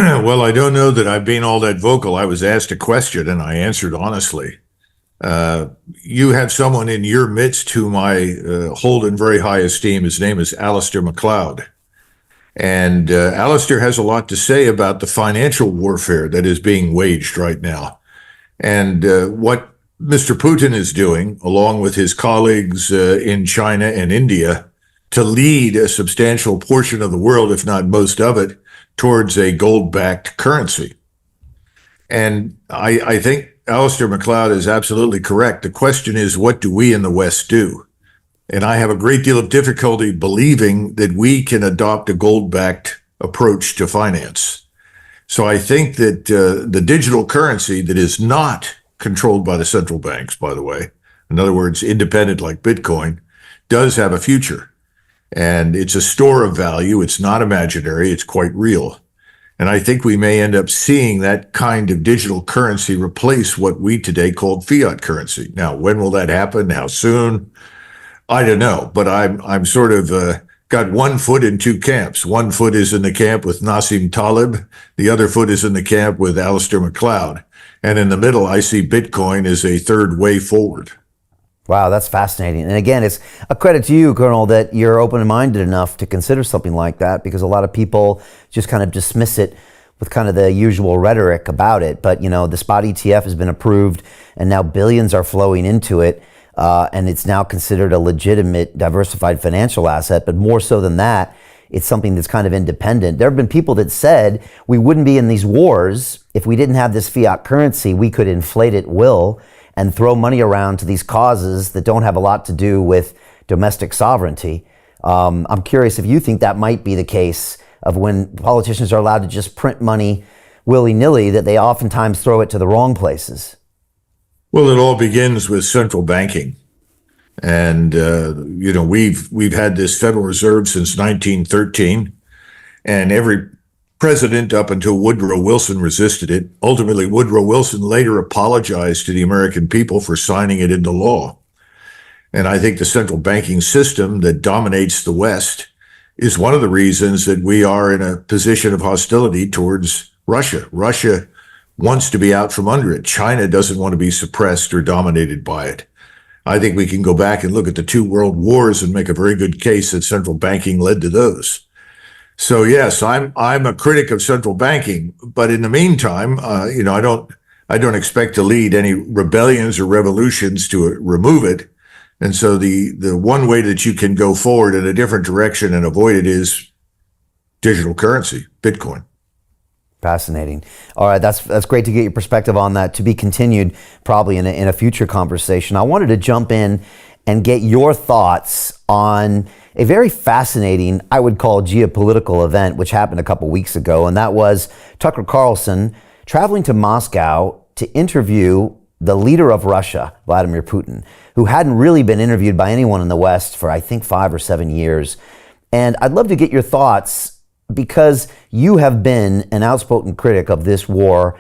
Well, I don't know that I've been all that vocal. I was asked a question and I answered honestly. You have someone in your midst whom I hold in very high esteem. His name is Alistair MacLeod. And Alistair has a lot to say about the financial warfare that is being waged right now. And what Mr. Putin is doing, along with his colleagues in China and India, to lead a substantial portion of the world, if not most of it, towards a gold-backed currency. And I think Alistair MacLeod is absolutely correct. The question is, what do we in the West do? And I have a great deal of difficulty believing that we can adopt a gold-backed approach to finance. So I think that the digital currency that is not controlled by the central banks, by the way, in other words, independent like Bitcoin, does have a future. And it's a store of value. It's not imaginary. It's quite real. And I think we may end up seeing that kind of digital currency replace what we today call fiat currency. Now, when will that happen? How soon? I don't know. But I'm sort of got one foot in two camps. One foot is in the camp with Nassim Taleb. The other foot is in the camp with Alistair MacLeod. And in the middle, I see Bitcoin as a third way forward. Wow, that's fascinating. And again, it's a credit to you, Colonel, that you're open-minded enough to consider something like that, because a lot of people just kind of dismiss it with kind of the usual rhetoric about it. But, you know, the spot ETF has been approved and now billions are flowing into it. And it's now considered a legitimate diversified financial asset. But more so than that, it's something that's kind of independent. There have been people that said we wouldn't be in these wars if we didn't have this fiat currency. We could inflate at will and throw money around to these causes that don't have a lot to do with domestic sovereignty. I'm curious if you think that might be the case of when politicians are allowed to just print money willy-nilly, that they oftentimes throw it to the wrong places. Well, it all begins with central banking. And, we've had this Federal Reserve since 1913, and every president up until Woodrow Wilson resisted it. Ultimately, Woodrow Wilson later apologized to the American people for signing it into law. And I think the central banking system that dominates the West is one of the reasons that we are in a position of hostility towards Russia. Russia wants to be out from under it. China doesn't want to be suppressed or dominated by it. I think we can go back and look at the two world wars and make a very good case that central banking led to those. So yes, I'm a critic of central banking, but in the meantime, I don't expect to lead any rebellions or revolutions to remove it. And so the one way that you can go forward in a different direction and avoid it is digital currency, Bitcoin. Fascinating. All right, that's great to get your perspective on that. To be continued, probably in a future conversation. I wanted to jump in and get your thoughts on a very fascinating, I would call, geopolitical event, which happened a couple weeks ago, and that was Tucker Carlson traveling to Moscow to interview the leader of Russia, Vladimir Putin, who hadn't really been interviewed by anyone in the West for, I think, 5 or 7 years. And I'd love to get your thoughts, because you have been an outspoken critic of this war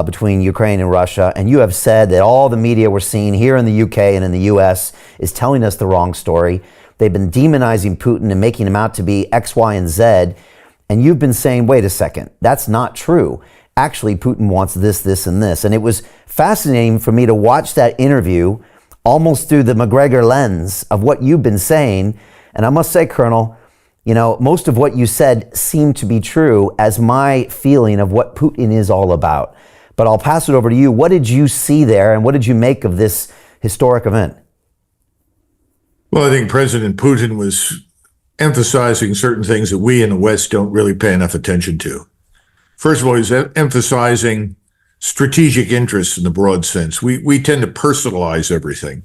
between Ukraine and Russia, and you have said that all the media we're seeing here in the UK and in the US is telling us the wrong story. They've been demonizing Putin and making him out to be X, Y, and Z. And you've been saying, wait a second, that's not true. Actually, Putin wants this, this, and this. And it was fascinating for me to watch that interview almost through the Macgregor lens of what you've been saying. And I must say, Colonel, most of what you said seemed to be true as my feeling of what Putin is all about. But I'll pass it over to you. What did you see there, and what did you make of this historic event? Well, I think President Putin was emphasizing certain things that we in the West don't really pay enough attention to. First of all, he's emphasizing strategic interests in the broad sense. We tend to personalize everything,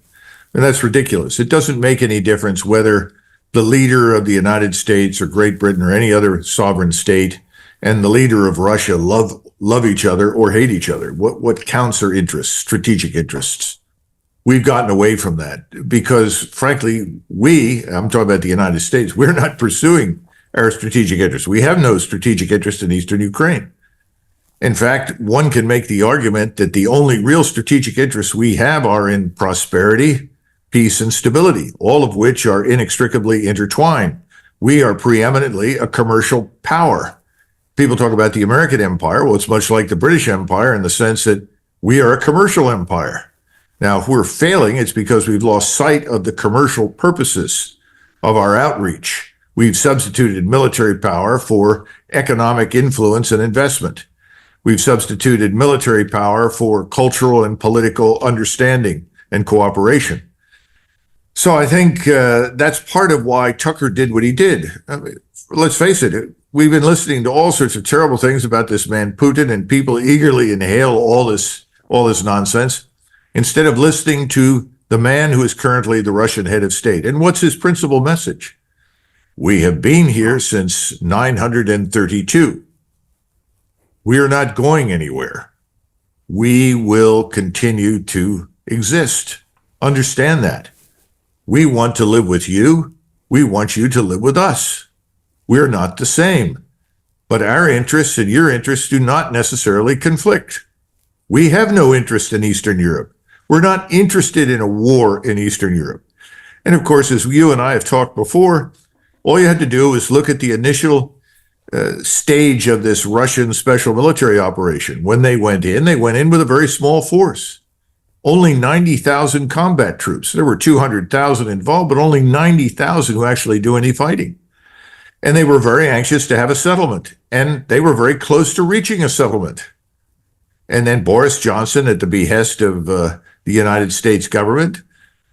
and that's ridiculous. It doesn't make any difference whether the leader of the United States or Great Britain or any other sovereign state and the leader of Russia love each other or hate each other. What counts are interests, strategic interests. We've gotten away from that because, frankly, I'm talking about the United States, we're not pursuing our strategic interests. We have no strategic interest in Eastern Ukraine. In fact, one can make the argument that the only real strategic interests we have are in prosperity, peace, and stability, all of which are inextricably intertwined. We are preeminently a commercial power. People talk about the American empire. Well, it's much like the British Empire in the sense that we are a commercial empire. Now, if we're failing, it's because we've lost sight of the commercial purposes of our outreach. We've substituted military power for economic influence and investment. We've substituted military power for cultural and political understanding and cooperation. So I think that's part of why Tucker did what he did. I mean, let's face it, we've been listening to all sorts of terrible things about this man, Putin, and people eagerly inhale all this nonsense instead of listening to the man who is currently the Russian head of state. And what's his principal message? We have been here since 932. We are not going anywhere. We will continue to exist. Understand that. We want to live with you. We want you to live with us. We're not the same. But our interests and your interests do not necessarily conflict. We have no interest in Eastern Europe. We're not interested in a war in Eastern Europe. And of course, as you and I have talked before, all you had to do was look at the initial stage of this Russian special military operation. When they went in with a very small force. Only 90,000 combat troops. There were 200,000 involved, but only 90,000 who actually do any fighting. And they were very anxious to have a settlement. And they were very close to reaching a settlement. And then Boris Johnson, at the behest of the United States government,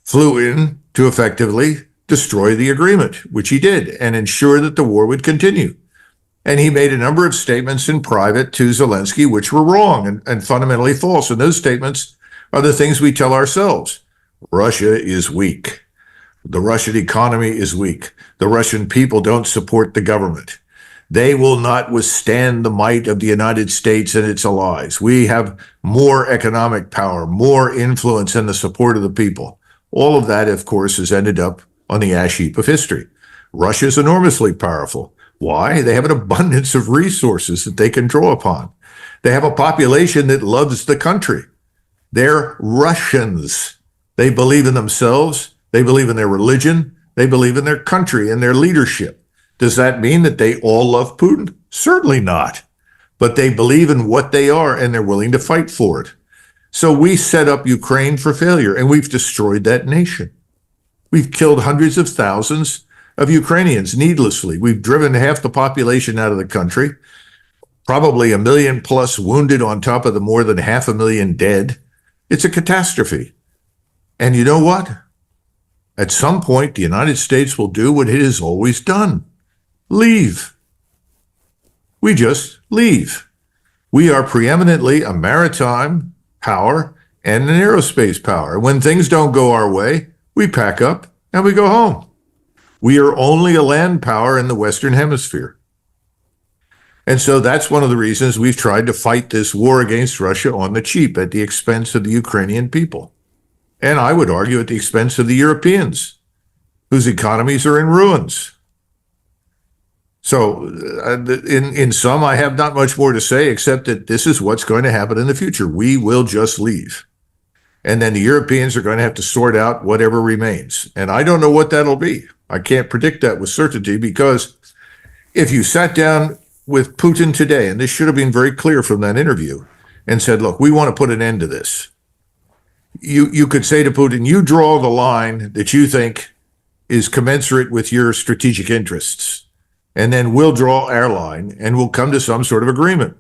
flew in to effectively destroy the agreement, which he did, and ensure that the war would continue. And he made a number of statements in private to Zelensky, which were wrong and fundamentally false. And those statements are the things we tell ourselves. Russia is weak. The Russian economy is weak. The Russian people don't support the government. They will not withstand the might of the United States and its allies. We have more economic power, more influence, and the support of the people. All of that, of course, has ended up on the ash heap of history. Russia is enormously powerful. Why? They have an abundance of resources that they can draw upon. They have a population that loves the country. They're Russians. They believe in themselves. They believe in their religion. They believe in their country and their leadership. Does that mean that they all love Putin? Certainly not. But they believe in what they are and they're willing to fight for it. So we set up Ukraine for failure and we've destroyed that nation. We've killed hundreds of thousands of Ukrainians needlessly. We've driven half the population out of the country, probably 1 million plus wounded on top of the more than 500,000 dead. It's a catastrophe. And you know what? At some point, the United States will do what it has always done. Leave. We just leave. We are preeminently a maritime power and an aerospace power. When things don't go our way, we pack up and we go home. We are only a land power in the Western Hemisphere. And so that's one of the reasons we've tried to fight this war against Russia on the cheap at the expense of the Ukrainian people. And I would argue at the expense of the Europeans, whose economies are in ruins. So in sum, I have not much more to say except that this is what's going to happen in the future. We will just leave. And then the Europeans are going to have to sort out whatever remains. And I don't know what that'll be. I can't predict that with certainty because if you sat down with Putin today, and this should have been very clear from that interview, and said, look, we want to put an end to this. You could say to Putin, you draw the line that you think is commensurate with your strategic interests. And then we'll draw our line and we'll come to some sort of agreement.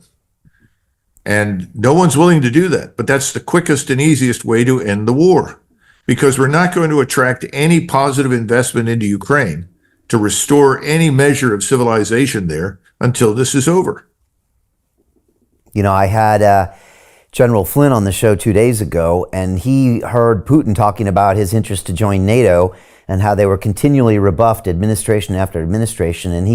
And no one's willing to do that. But that's the quickest and easiest way to end the war, because we're not going to attract any positive investment into Ukraine to restore any measure of civilization there until this is over. You know, I had General Flynn on the show 2 days ago, and he heard Putin talking about his interest to join NATO and how they were continually rebuffed administration after administration. And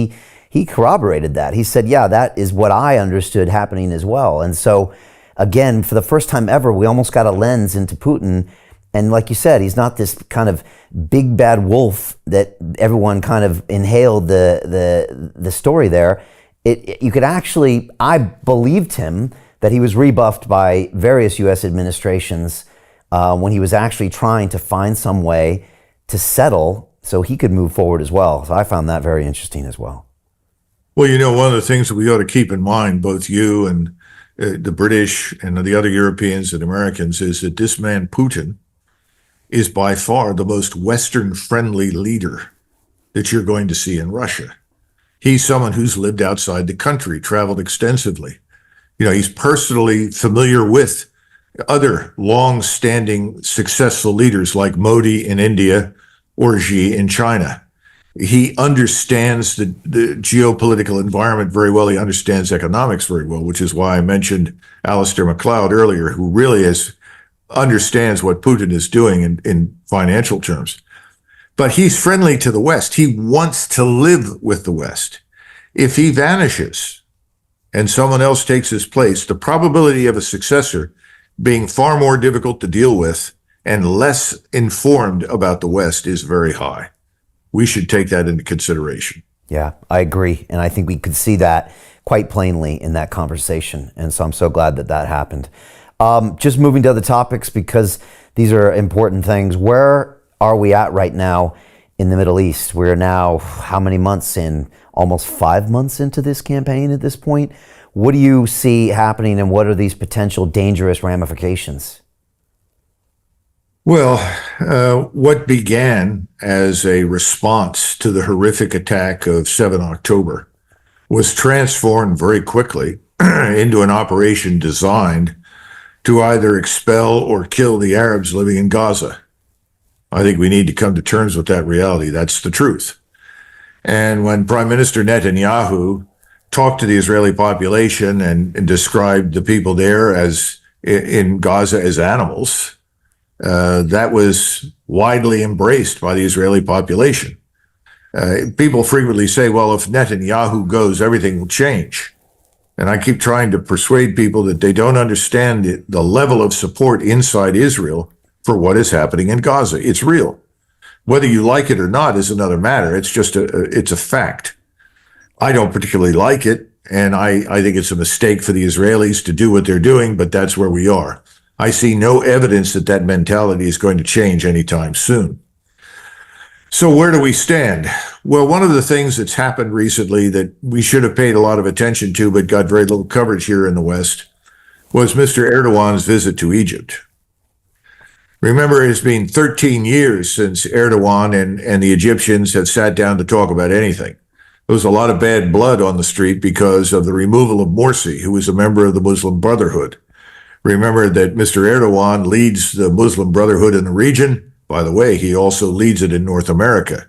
he corroborated that. He said, yeah, that is what I understood happening as well. And so, again, for the first time ever, we almost got a lens into Putin. And like you said, he's not this kind of big bad wolf that everyone kind of inhaled the story there. You could actually, I believed him that he was rebuffed by various U.S. administrations when he was actually trying to find some way to settle so he could move forward as well. So I found that very interesting as well. Well, one of the things that we ought to keep in mind, both you and the British and the other Europeans and Americans, is that this man, Putin, is by far the most Western-friendly leader that you're going to see in Russia. He's someone who's lived outside the country, traveled extensively. He's personally familiar with other long-standing successful leaders like Modi in India or Xi in China. He understands the geopolitical environment very well. He understands economics very well, which is why I mentioned Alistair MacLeod earlier, who really understands what Putin is doing in financial terms. But he's friendly to the West. He wants to live with the West. If he vanishes and someone else takes his place, the probability of a successor being far more difficult to deal with and less informed about the West is very high. We should take that into consideration. Yeah, I agree. And I think we could see that quite plainly in that conversation. And so I'm so glad that that happened. Just moving to other topics, because these are important things. Where are we at right now in the Middle East? We're now how many months in? Almost 5 months into this campaign at this point. What do you see happening, and what are these potential dangerous ramifications? Well, what began as a response to the horrific attack of 7 October was transformed very quickly into an operation designed to either expel or kill the Arabs living in Gaza. I think we need to come to terms with that reality. That's the truth. And when Prime Minister Netanyahu talked to the Israeli population and described the people there as in Gaza as animals, that was widely embraced by the Israeli population. People frequently say, well, if Netanyahu goes, everything will change. And I keep trying to persuade people that they don't understand the level of support inside Israel for what is happening in Gaza. It's real. Whether you like it or not is another matter. It's just it's a fact. I don't particularly like it, and I think it's a mistake for the Israelis to do what they're doing, but that's where we are. I see no evidence that that mentality is going to change anytime soon. So where do we stand? Well, one of the things that's happened recently that we should have paid a lot of attention to, but got very little coverage here in the West, was Mr. Erdogan's visit to Egypt. Remember, it's been 13 years since Erdogan and the Egyptians have sat down to talk about anything. There was a lot of bad blood on the street because of the removal of Morsi, who was a member of the Muslim Brotherhood. Remember that Mr. Erdogan leads the Muslim Brotherhood in the region. By the way, he also leads it in North America.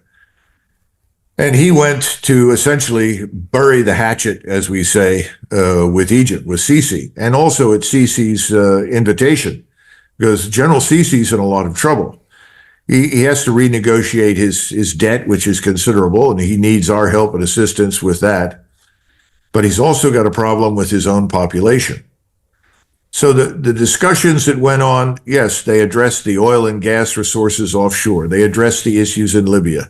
And he went to essentially bury the hatchet, as we say, with Egypt, with Sisi, and also at Sisi's invitation, because General Sisi's in a lot of trouble. He has to renegotiate his debt, which is considerable, and he needs our help and assistance with that. But he's also got a problem with his own population. So the discussions that went on, yes, they addressed the oil and gas resources offshore. They addressed the issues in Libya.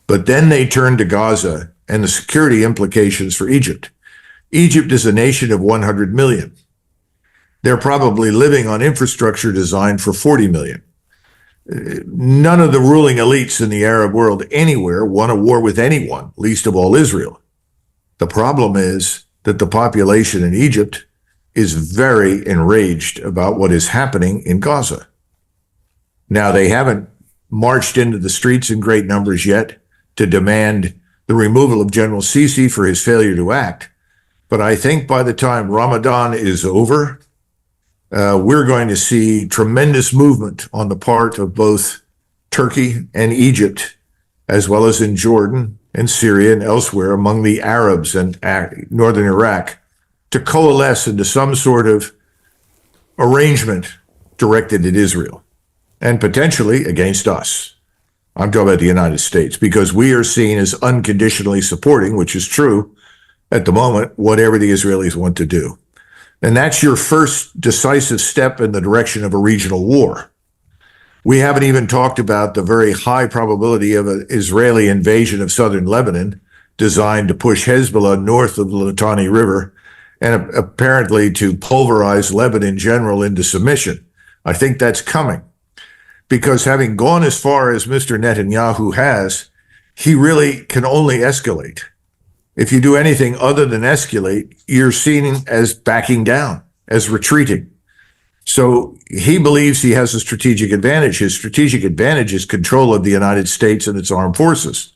But then they turned to Gaza and the security implications for Egypt. Egypt is a nation of 100 million. They're probably living on infrastructure designed for 40 million. None of the ruling elites in the Arab world anywhere want a war with anyone, least of all Israel. The problem is that the population in Egypt is very enraged about what is happening in Gaza. Now, they haven't marched into the streets in great numbers yet to demand the removal of General Sisi for his failure to act. But I think by the time Ramadan is over, we're going to see tremendous movement on the part of both Turkey and Egypt, as well as in Jordan and Syria and elsewhere among the Arabs and northern Iraq, to coalesce into some sort of arrangement directed at Israel and potentially against us. I'm talking about the United States, because we are seen as unconditionally supporting, which is true at the moment, whatever the Israelis want to do. And that's your first decisive step in the direction of a regional war. We haven't even talked about the very high probability of an Israeli invasion of southern Lebanon designed to push Hezbollah north of the Litani River and apparently to pulverize Lebanon in general into submission. I think that's coming, because having gone as far as Mr. Netanyahu has, he really can only escalate. If you do anything other than escalate, you're seen as backing down, as retreating. So he believes he has a strategic advantage. His strategic advantage is control of the United States and its armed forces.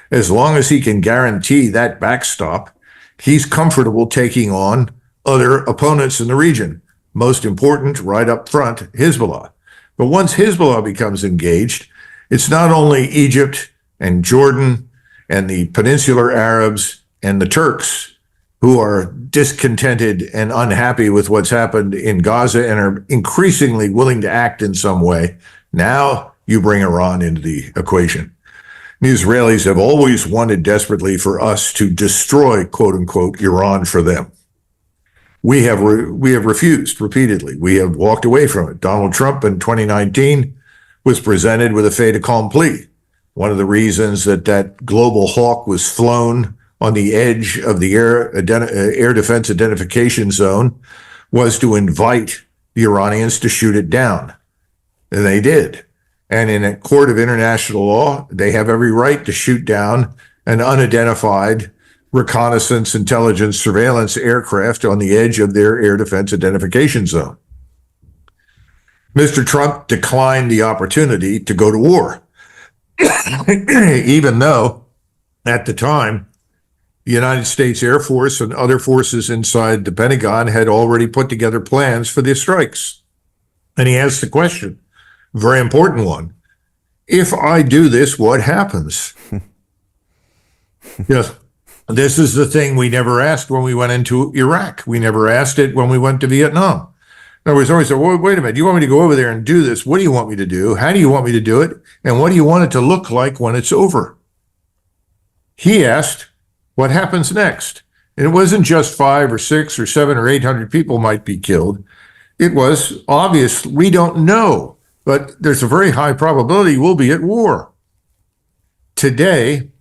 As long as he can guarantee that backstop, he's comfortable taking on other opponents in the region. Most important, right up front, Hezbollah. But once Hezbollah becomes engaged, it's not only Egypt and Jordan and the peninsular Arabs and the Turks who are discontented and unhappy with what's happened in Gaza and are increasingly willing to act in some way. Now you bring Iran into the equation. The Israelis have always wanted desperately for us to destroy, quote unquote, Iran for them. We have refused repeatedly. We have walked away from it. Donald Trump in 2019 was presented with a fait accompli. One of the reasons that global hawk was flown on the edge of the air defense identification zone was to invite the Iranians to shoot it down. And they did. And in a court of international law, they have every right to shoot down an unidentified reconnaissance, intelligence, surveillance aircraft on the edge of their air defense identification zone. Mr. Trump declined the opportunity to go to war, even though at the time, the United States Air Force and other forces inside the Pentagon had already put together plans for the strikes. And he asked the question, very important one, if I do this, what happens? Yes. This is the thing we never asked when we went into Iraq. We never asked it when we went to Vietnam. In other words, always said, well, wait a minute, you want me to go over there and do this? What do you want me to do? How do you want me to do it? And what do you want it to look like when it's over? He asked, what happens next? And it wasn't just 5 or 6 or 7 or 800 people might be killed. It was obvious, we don't know, but there's a very high probability we'll be at war. Today,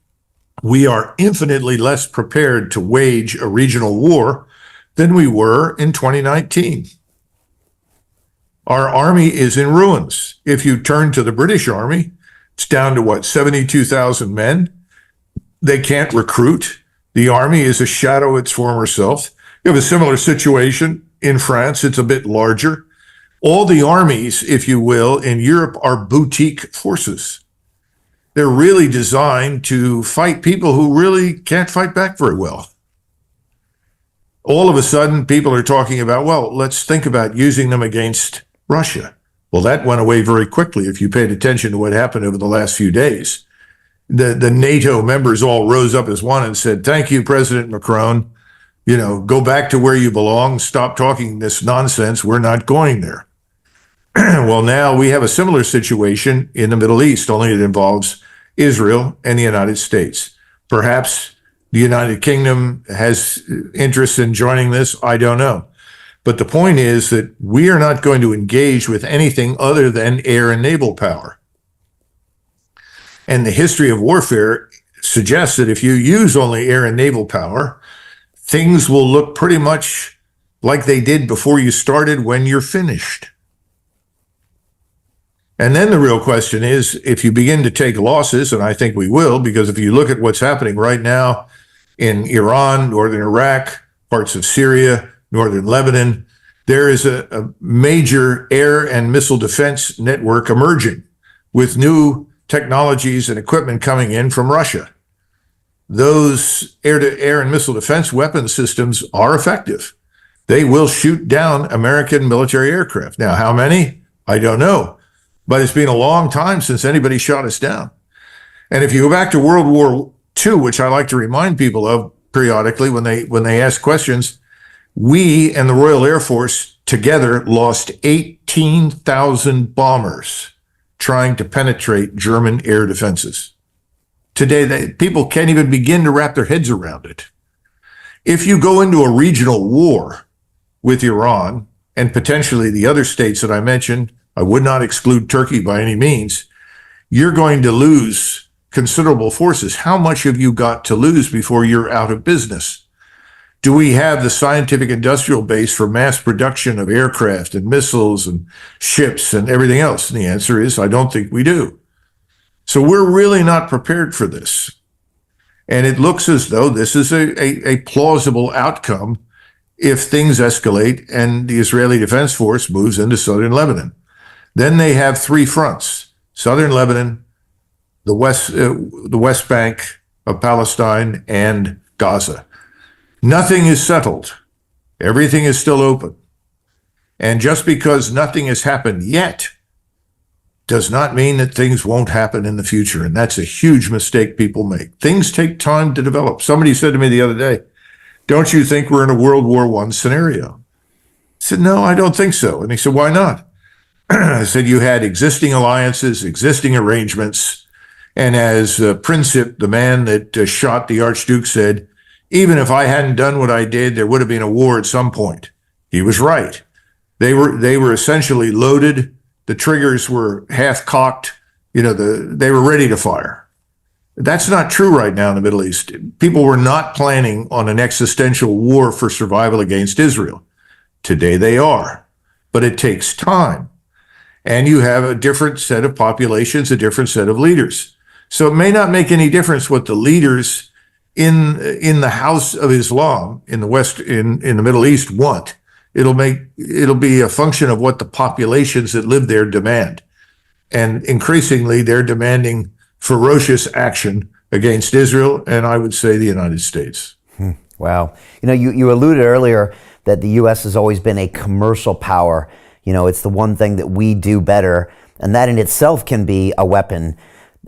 we are infinitely less prepared to wage a regional war than we were in 2019. Our army is in ruins. If you turn to the British Army, it's down to 72,000 men. They can't recruit. The army is a shadow of its former self. You have a similar situation in France. It's a bit larger. All the armies, if you will, in Europe are boutique forces. They're really designed to fight people who really can't fight back very well. All of a sudden, people are talking about, well, let's think about using them against Russia. Well, that went away very quickly if you paid attention to what happened over the last few days. The NATO members all rose up as one and said, thank you, President Macron. Go back to where you belong. Stop talking this nonsense. We're not going there. Well, now we have a similar situation in the Middle East, only it involves Israel and the United States. Perhaps the United Kingdom has interest in joining this. I don't know. But the point is that we are not going to engage with anything other than air and naval power. And the history of warfare suggests that if you use only air and naval power, things will look pretty much like they did before you started when you're finished. And then the real question is, if you begin to take losses, and I think we will, because if you look at what's happening right now in Iran, northern Iraq, parts of Syria, northern Lebanon, there is a major air and missile defense network emerging with new technologies and equipment coming in from Russia. Those air-to-air and missile defense weapon systems are effective. They will shoot down American military aircraft. Now, how many? I don't know. But it's been a long time since anybody shot us down. And if you go back to World War II, which I like to remind people of periodically when they ask questions, we and the Royal Air Force together lost 18,000 bombers trying to penetrate German air defenses. Today, people can't even begin to wrap their heads around it. If you go into a regional war with Iran and potentially the other states that I mentioned, I would not exclude Turkey by any means, you're going to lose considerable forces. How much have you got to lose before you're out of business? Do we have the scientific industrial base for mass production of aircraft and missiles and ships and everything else? And the answer is, I don't think we do. So we're really not prepared for this. And it looks as though this is a plausible outcome if things escalate and the Israeli Defense Force moves into southern Lebanon. Then they have three fronts: southern Lebanon, the West Bank of Palestine, and Gaza. Nothing is settled. Everything is still open. And just because nothing has happened yet does not mean that things won't happen in the future. And that's a huge mistake people make. Things take time to develop. Somebody said to me the other day, "Don't you think we're in a World War I scenario?" I said, "No, I don't think so." And he said, "Why not?" I said, "You had existing alliances, existing arrangements. And as Princip, the man that shot the Archduke, said, even if I hadn't done what I did, there would have been a war at some point." He was right. They were essentially loaded. The triggers were half cocked. They were ready to fire. That's not true right now in the Middle East. People were not planning on an existential war for survival against Israel. Today they are, but it takes time. And you have a different set of populations, a different set of leaders. So it may not make any difference what the leaders in the House of Islam in the West, in the Middle East want. It'll be a function of what the populations that live there demand. And increasingly, they're demanding ferocious action against Israel, and I would say the United States. Wow. You alluded earlier that the U.S. has always been a commercial power. It's the one thing that we do better, and that in itself can be a weapon.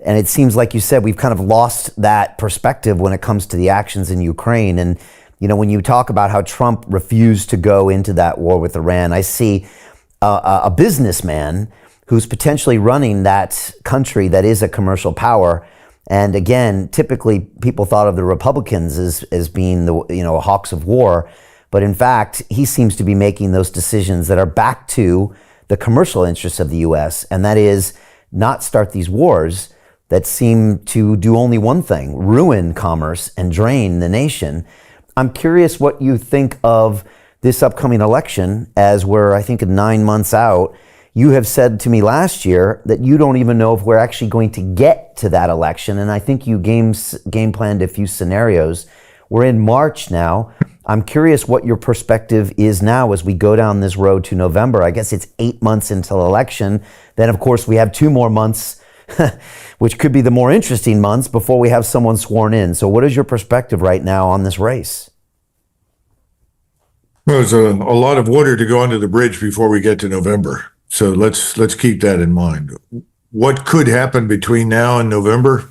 And it seems like you said we've kind of lost that perspective when it comes to the actions in Ukraine. And when you talk about how Trump refused to go into that war with Iran, I see a businessman who's potentially running that country that is a commercial power. And again, typically people thought of the Republicans as being the hawks of war, but in fact, he seems to be making those decisions that are back to the commercial interests of the U.S., and that is not start these wars that seem to do only one thing: ruin commerce and drain the nation. I'm curious what you think of this upcoming election, as we're, I think, 9 months out. You have said to me last year that you don't even know if we're actually going to get to that election, and I think you game planned a few scenarios. We're in March now. I'm curious what your perspective is now as we go down this road to November. I guess it's 8 months until election. Then, of course, we have 2 more months, which could be the more interesting months before we have someone sworn in. So what is your perspective right now on this race? Well, there's a lot of water to go under the bridge before we get to November. So let's keep that in mind. What could happen between now and November?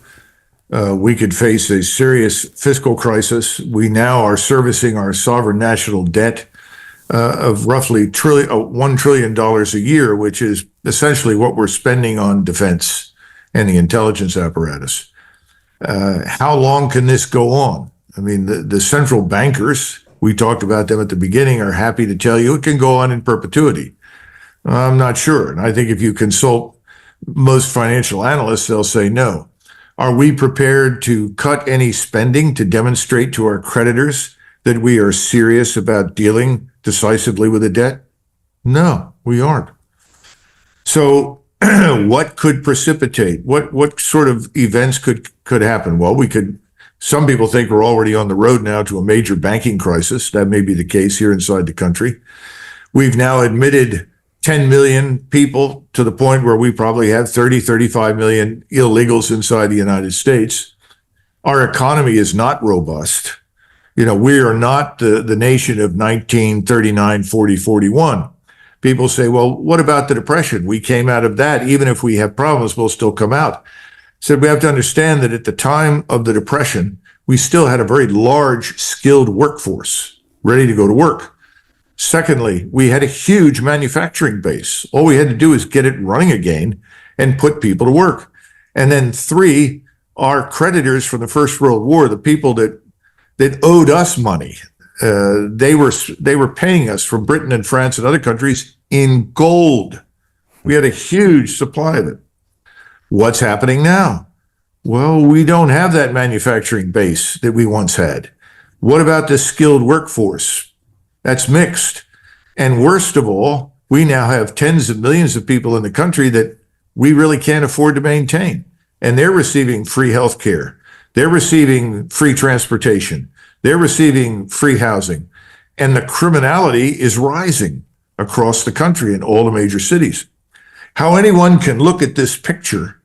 We could face a serious fiscal crisis. We now are servicing our sovereign national debt of roughly $1 trillion a year, which is essentially what we're spending on defense and the intelligence apparatus. How long can this go on? I mean, the central bankers, we talked about them at the beginning, are happy to tell you it can go on in perpetuity. I'm not sure. And I think if you consult most financial analysts, they'll say no. Are we prepared to cut any spending to demonstrate to our creditors that we are serious about dealing decisively with the debt? No, we aren't. So what could precipitate? What sort of events could happen? Well, some people think we're already on the road now to a major banking crisis. That may be the case here inside the country. We've now admitted 10 million people to the point where we probably have 35 million illegals inside the United States. Our economy is not robust. We are not the nation of 1939, 40, 41. People say, well, what about the Depression? We came out of that. Even if we have problems, we'll still come out. So we have to understand that at the time of the Depression, we still had a very large, skilled workforce ready to go to work. Secondly, we had a huge manufacturing base. All we had to do is get it running again and put people to work. And then 3, our creditors from the First World War, the people that owed us money, they were paying us from Britain and France and other countries in gold. We had a huge supply of it. What's happening now? Well, we don't have that manufacturing base that we once had. What about the skilled workforce? That's mixed. And worst of all, we now have tens of millions of people in the country that we really can't afford to maintain. And they're receiving free health care. They're receiving free transportation. They're receiving free housing. And the criminality is rising across the country in all the major cities. How anyone can look at this picture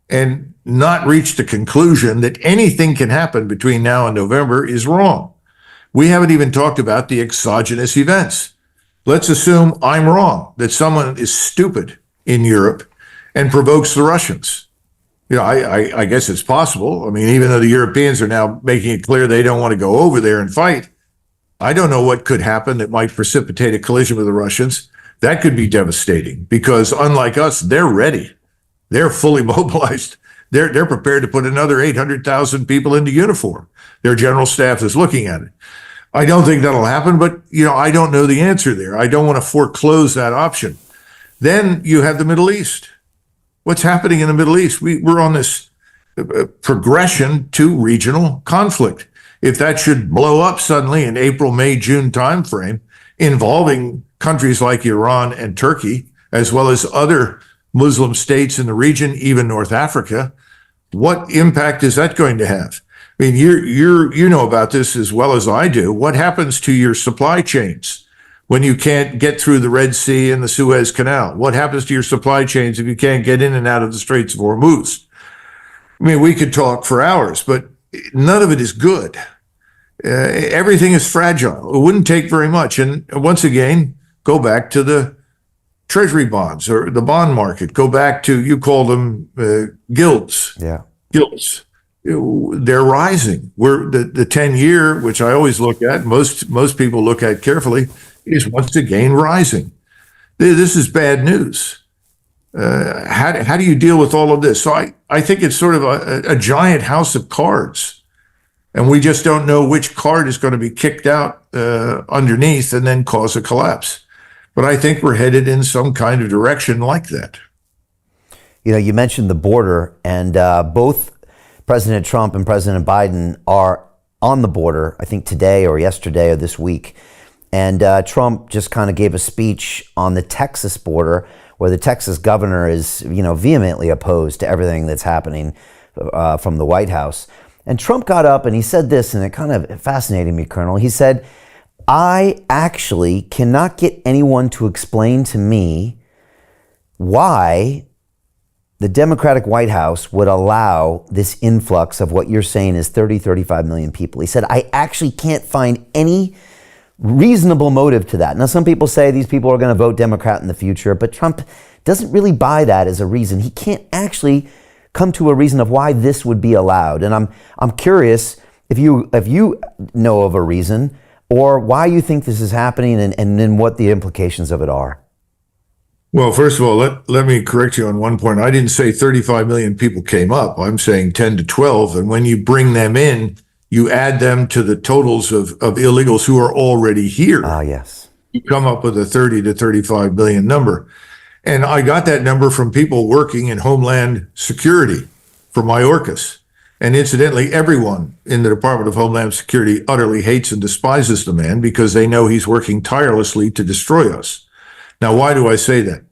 and not reach the conclusion that anything can happen between now and November is wrong. We haven't even talked about the exogenous events. Let's assume I'm wrong, that someone is stupid in Europe and provokes the Russians. You know, I guess it's possible. I mean, even though the Europeans are now making it clear they don't want to go over there and fight, I don't know what could happen that might precipitate a collision with the Russians. That could be devastating because unlike us, they're ready. They're fully mobilized. They're prepared to put another 800,000 people into uniform. Their general staff is looking at it. I don't think that'll happen, but you know, I don't know the answer there. I don't want to foreclose that option. Then you have the Middle East. What's happening in the Middle East? We're on this progression to regional conflict. If that should blow up suddenly in April, May, June timeframe, involving countries like Iran and Turkey, as well as other Muslim states in the region, even North Africa, what impact is that going to have? I mean, you know about this as well as I do. What happens to your supply chains when you can't get through the Red Sea and the Suez Canal? What happens to your supply chains if you can't get in and out of the Straits of Hormuz? I mean, we could talk for hours, but none of it is good. Everything is fragile. It wouldn't take very much. And once again, go back to the treasury bonds or the bond market. Go back to, you call them gilts. Yeah. Gilts. They're rising. The 10-year, which I always look at, most people look at carefully, is once again rising. This is bad news. How do you deal with all of this? So I think it's sort of a giant house of cards. And we just don't know which card is going to be kicked out underneath and then cause a collapse. But I think we're headed in some kind of direction like that. You know, you mentioned the border, and both President Trump and President Biden are on the border, I think today or yesterday or this week. And Trump just kind of gave a speech on the Texas border where the Texas governor is, you know, vehemently opposed to everything that's happening from the White House. And Trump got up and he said this, and it kind of fascinated me, Colonel. He said, I actually cannot get anyone to explain to me why the Democratic White House would allow this influx of what you're saying is 35 million people. He said, I actually can't find any reasonable motive to that. Now, some people say these people are going to vote Democrat in the future, but Trump doesn't really buy that as a reason. He can't actually come to a reason of why this would be allowed. And I'm curious if you know of a reason or why you think this is happening and then what the implications of it are. Well, first of all, let me correct you on one point. I didn't say 35 million people came up. I'm saying 10 to 12. And when you bring them in, you add them to the totals of illegals who are already here. Ah, yes. You come up with a 30 to 35 million number. And I got that number from people working in Homeland Security for Mayorkas. And incidentally, everyone in the Department of Homeland Security utterly hates and despises the man because they know he's working tirelessly to destroy us. Now, why do I say that?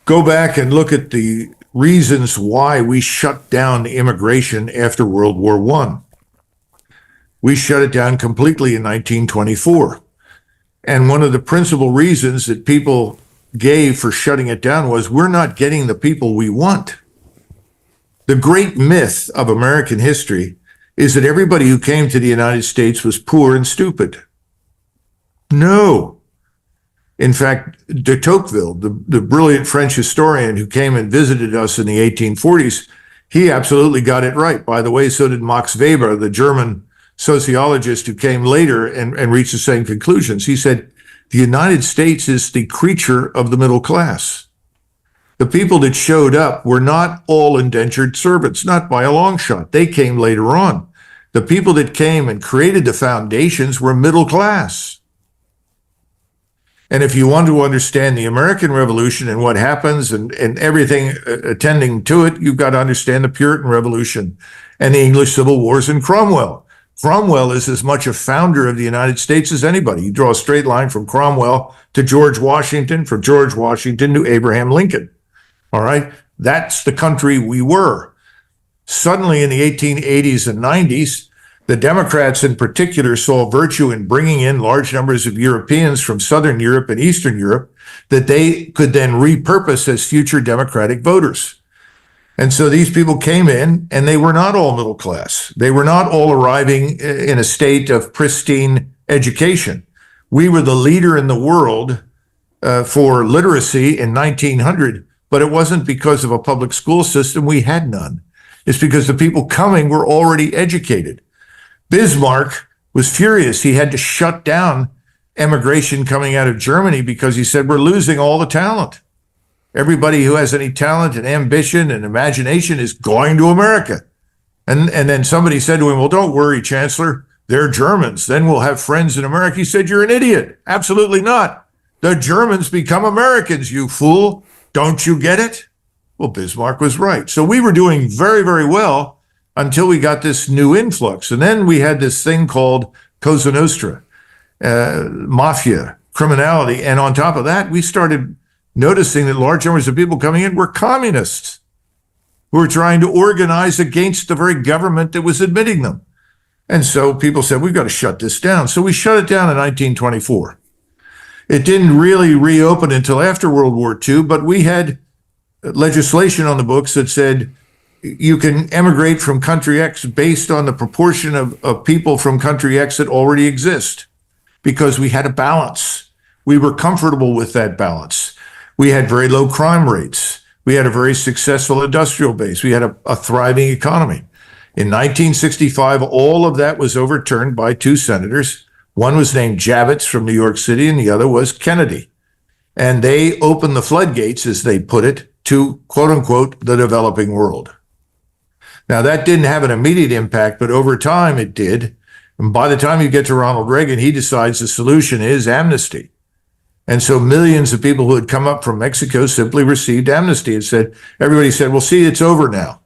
Go back and look at the reasons why we shut down immigration after World War I. We shut it down completely in 1924. And one of the principal reasons that people gave for shutting it down was we're not getting the people we want. The great myth of American history is that everybody who came to the United States was poor and stupid. No. In fact, de Tocqueville, the brilliant French historian who came and visited us in the 1840s, he absolutely got it right. By the way, so did Max Weber, the German sociologist who came later and reached the same conclusions. He said, the United States is the creature of the middle class. The people that showed up were not all indentured servants, not by a long shot. They came later on. The people that came and created the foundations were middle class. And if you want to understand the American Revolution and what happens and everything attending to it, you've got to understand the Puritan Revolution and the English Civil Wars and Cromwell. Cromwell is as much a founder of the United States as anybody. You draw a straight line from Cromwell to George Washington, from George Washington to Abraham Lincoln. All right? That's the country we were. Suddenly in the 1880s and 90s, the Democrats in particular saw virtue in bringing in large numbers of Europeans from Southern Europe and Eastern Europe that they could then repurpose as future Democratic voters. And so these people came in, and they were not all middle class. They were not all arriving in a state of pristine education. We were the leader in the world for literacy in 1900, but it wasn't because of a public school system. We had none. It's because the people coming were already educated. Bismarck was furious. He had to shut down emigration coming out of Germany because he said, we're losing all the talent. Everybody who has any talent and ambition and imagination is going to America. And then somebody said to him, well, don't worry, Chancellor, they're Germans. Then we'll have friends in America. He said, you're an idiot. Absolutely not. The Germans become Americans, you fool. Don't you get it? Well, Bismarck was right. So we were doing very, very well until we got this new influx. And then we had this thing called Cosa Nostra, mafia, criminality. And on top of that, we started noticing that large numbers of people coming in were communists who were trying to organize against the very government that was admitting them. And so people said, we've got to shut this down. So we shut it down in 1924. It didn't really reopen until after World War II, but we had legislation on the books that said you can emigrate from country X based on the proportion of people from country X that already exist, because we had a balance. We were comfortable with that balance. We had very low crime rates. We had a very successful industrial base. We had a thriving economy. In 1965, all of that was overturned by two senators. One was named Javits from New York City, and the other was Kennedy. And they opened the floodgates, as they put it, to, quote unquote, the developing world. Now, that didn't have an immediate impact, but over time it did. And by the time you get to Ronald Reagan, he decides the solution is amnesty. And so millions of people who had come up from Mexico simply received amnesty and everybody said, well, see, it's over now.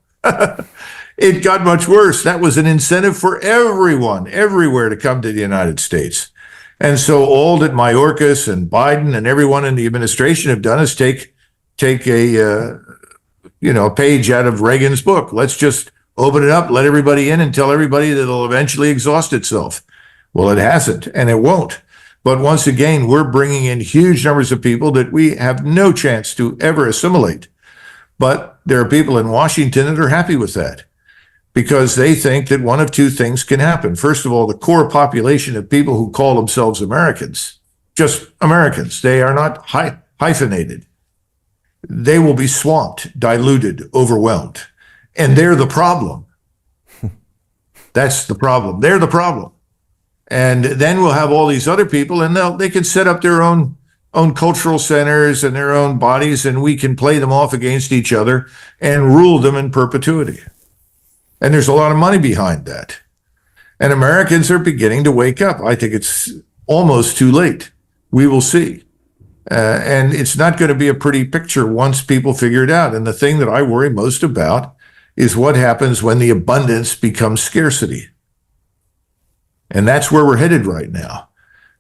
It got much worse. That was an incentive for everyone, everywhere, to come to the United States. And so all that Mayorkas and Biden and everyone in the administration have done is take a page out of Reagan's book. Let's just open it up, let everybody in, and tell everybody that it'll eventually exhaust itself. Well, it hasn't, and it won't. But once again, we're bringing in huge numbers of people that we have no chance to ever assimilate. But there are people in Washington that are happy with that, because they think that one of two things can happen. First of all, the core population of people who call themselves Americans, just Americans, they are not hyphenated. They will be swamped, diluted, overwhelmed. And they're the problem. That's the problem. They're the problem. And then we'll have all these other people, and they can set up their own cultural centers and their own bodies, and we can play them off against each other and rule them in perpetuity. And there's a lot of money behind that. And Americans are beginning to wake up. I think it's almost too late. We will see. And it's not going to be a pretty picture once people figure it out. And the thing that I worry most about is what happens when the abundance becomes scarcity. And that's where we're headed right now.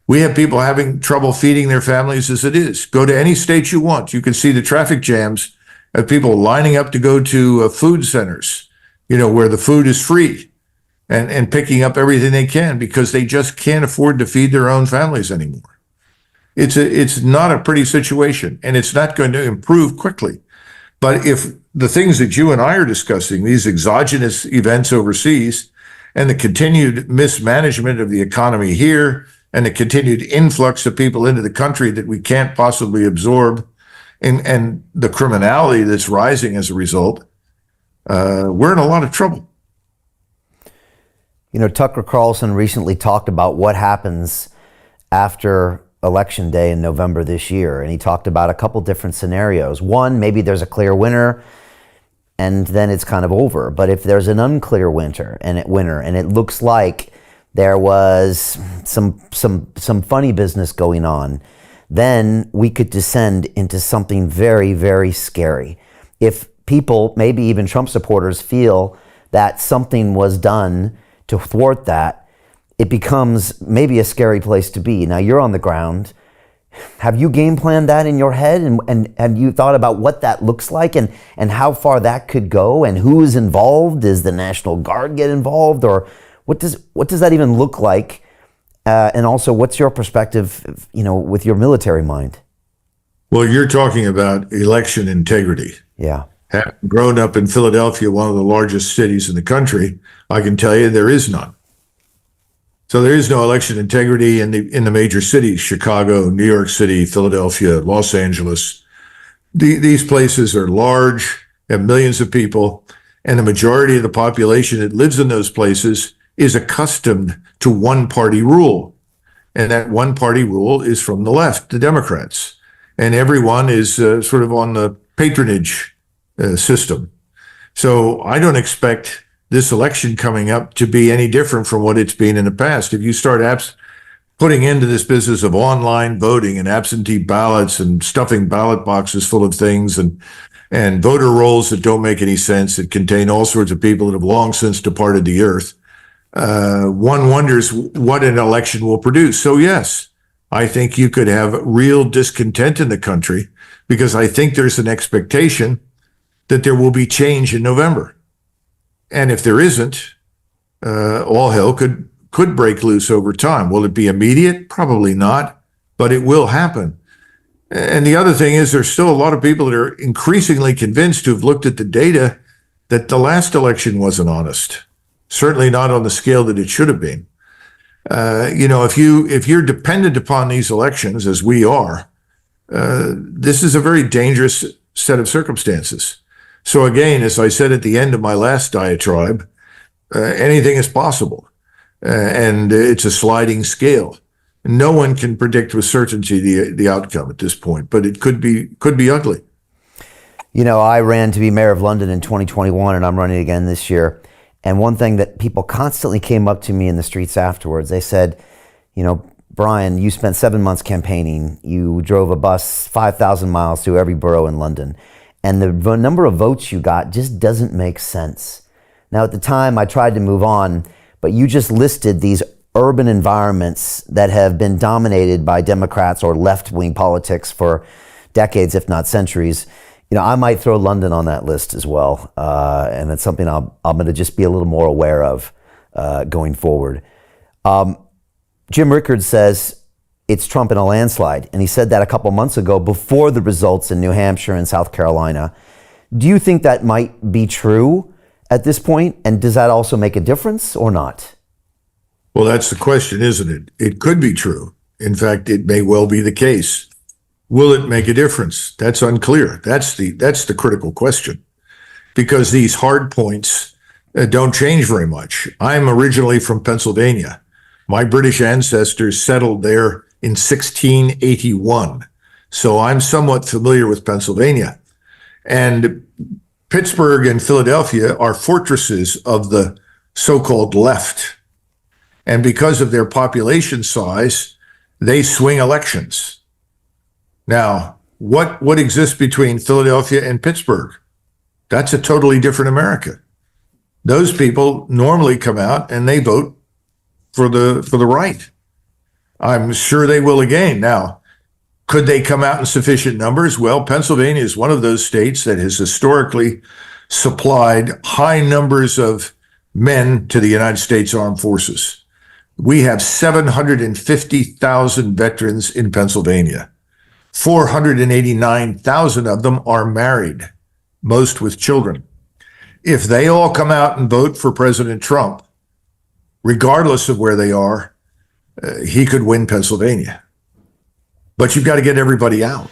We have people having trouble feeding their families as it is. Go to any state you want. You can see the traffic jams of people lining up to go to food centers, where the food is free, and picking up everything they can because they just can't afford to feed their own families anymore. It's not a pretty situation, and it's not going to improve quickly. But if the things that you and I are discussing, these exogenous events overseas, and the continued mismanagement of the economy here, and the continued influx of people into the country that we can't possibly absorb, and the criminality that's rising as a result, we're in a lot of trouble. Tucker Carlson recently talked about what happens after Election Day in November this year, and he talked about a couple different scenarios. One, maybe there's a clear winner, and then it's kind of over. But if there's an unclear winner, and it looks like there was some funny business going on, then we could descend into something very, very scary. If people, maybe even Trump supporters, feel that something was done to thwart that, it becomes maybe a scary place to be. Now, you're on the ground. Have you game planned that in your head, and have you thought about what that looks like, and how far that could go, and who is involved? Does the National Guard get involved, or what does that even look like? And also, what's your perspective, with your military mind? Well, you're talking about election integrity. Yeah. Having grown up in Philadelphia, one of the largest cities in the country, I can tell you there is none. So there is no election integrity in the major cities: Chicago, New York City, Philadelphia, Los Angeles. These places are large, have millions of people, and the majority of the population that lives in those places is accustomed to one-party rule. And that one-party rule is from the left, the Democrats. And everyone is sort of on the patronage system. So I don't expect this election coming up to be any different from what it's been in the past. If you start putting into this business of online voting and absentee ballots and stuffing ballot boxes full of things and voter rolls that don't make any sense, that contain all sorts of people that have long since departed the earth, one wonders what an election will produce. So yes, I think you could have real discontent in the country, because I think there's an expectation that there will be change in November. And if there isn't, all hell could break loose over time. Will it be immediate? Probably not, but it will happen. And the other thing is, there's still a lot of people that are increasingly convinced, who've looked at the data, that the last election wasn't honest. Certainly not on the scale that it should have been. If you're dependent upon these elections, as we are, this is a very dangerous set of circumstances. So again, as I said at the end of my last diatribe, anything is possible, and it's a sliding scale. No one can predict with certainty the outcome at this point, but it could be ugly. I ran to be mayor of London in 2021, and I'm running again this year. And one thing that people constantly came up to me in the streets afterwards, they said, Brian, you spent 7 months campaigning. You drove a bus 5,000 miles through every borough in London. And the number of votes you got just doesn't make sense. Now, at the time, I tried to move on, but you just listed these urban environments that have been dominated by Democrats or left-wing politics for decades, if not centuries. I might throw London on that list as well, and it's something I'm going to just be a little more aware of going forward. Jim Rickards says it's Trump in a landslide, and he said that a couple months ago before the results in New Hampshire and South Carolina. Do you think that might be true at this point, and does that also make a difference or not? Well, that's the question, isn't it? It could be true. In fact, it may well be the case. Will it make a difference? That's unclear. That's the critical question, because these hard points don't change very much. I'm originally from Pennsylvania. My British ancestors settled there in 1681. So I'm somewhat familiar with Pennsylvania. And Pittsburgh and Philadelphia are fortresses of the so-called left. And because of their population size, they swing elections. Now, what exists between Philadelphia and Pittsburgh? That's a totally different America. Those people normally come out and they vote for the right. I'm sure they will again. Now, could they come out in sufficient numbers? Well, Pennsylvania is one of those states that has historically supplied high numbers of men to the United States Armed Forces. We have 750,000 veterans in Pennsylvania. 489,000 of them are married, most with children. If they all come out and vote for President Trump, regardless of where they are, he could win Pennsylvania. But you've got to get everybody out.